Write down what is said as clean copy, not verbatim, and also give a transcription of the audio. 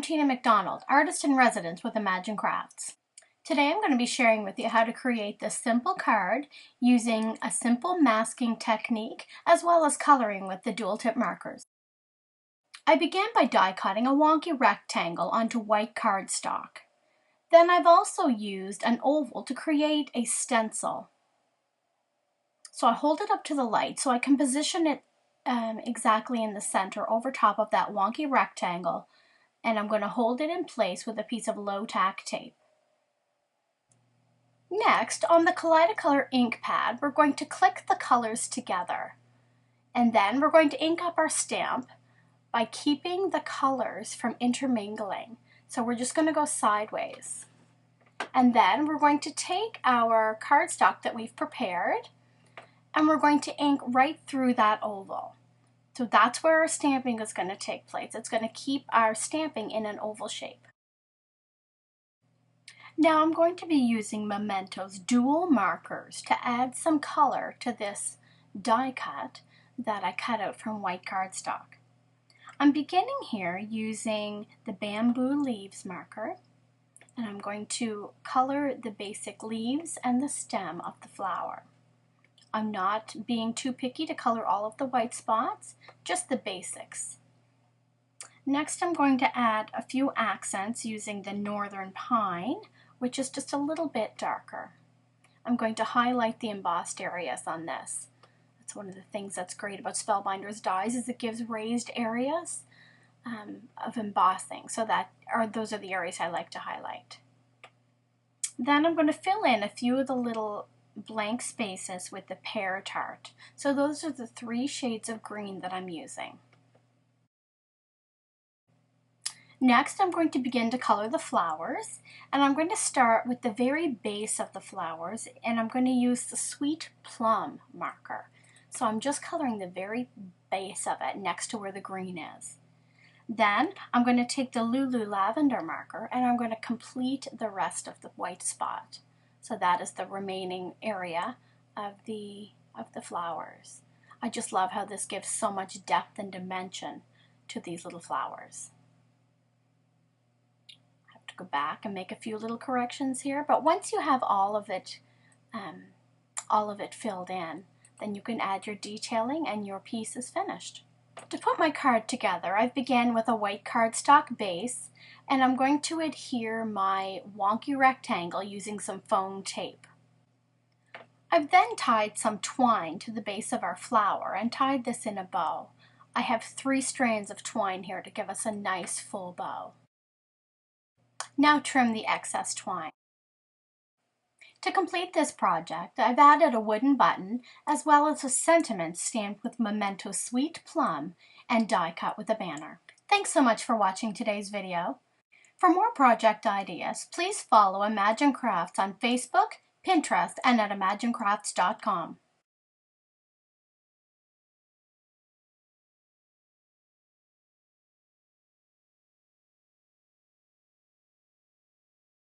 Tina McDonald, artist in residence with Imagine Crafts. Today I'm going to be sharing with you how to create this simple card using a simple masking technique as well as coloring with the dual tip markers. I began by die cutting a wonky rectangle onto white cardstock. Then I've also used an oval to create a stencil. So I hold it up to the light so I can position it exactly in the center over top of that wonky rectangle, and I'm going to hold it in place with a piece of low tack tape. Next, on the Kaleidacolor ink pad, we're going to click the colors together, and then we're going to ink up our stamp by keeping the colors from intermingling. So we're just going to go sideways. And then we're going to take our cardstock that we've prepared and we're going to ink right through that oval. So that's where our stamping is going to take place. It's going to keep our stamping in an oval shape. Now I'm going to be using Memento's dual markers to add some color to this die cut that I cut out from white cardstock. I'm beginning here using the bamboo leaves marker, and I'm going to color the basic leaves and the stem of the flower. I'm not being too picky to color all of the white spots, just the basics. Next, I'm going to add a few accents using the northern pine, which is just a little bit darker. I'm going to highlight the embossed areas on this. That's one of the things that's great about Spellbinder's dies, is it gives raised areas of embossing, so those are the areas I like to highlight. Then I'm going to fill in a few of the little blank spaces with the pear tart. So those are the 3 shades of green that I'm using. Next, I'm going to begin to color the flowers, and I'm going to start with the very base of the flowers, and I'm going to use the Sweet Plum marker. So I'm just coloring the very base of it next to where the green is. Then I'm going to take the Lulu Lavender marker and I'm going to complete the rest of the white spot. So that is the remaining area of the flowers. I just love how this gives so much depth and dimension to these little flowers. I have to go back and make a few little corrections here, but once you have all of it filled in, then you can add your detailing and your piece is finished. To put my card together, I've began with a white cardstock base, and I'm going to adhere my wonky rectangle using some foam tape. I've then tied some twine to the base of our flower and tied this in a bow. I have 3 strands of twine here to give us a nice full bow. Now trim the excess twine. To complete this project, I've added a wooden button as well as a sentiment stamped with Memento Sweet Plum and die cut with a banner. Thanks so much for watching today's video. For more project ideas, please follow Imagine Crafts on Facebook, Pinterest, and at imaginecrafts.com.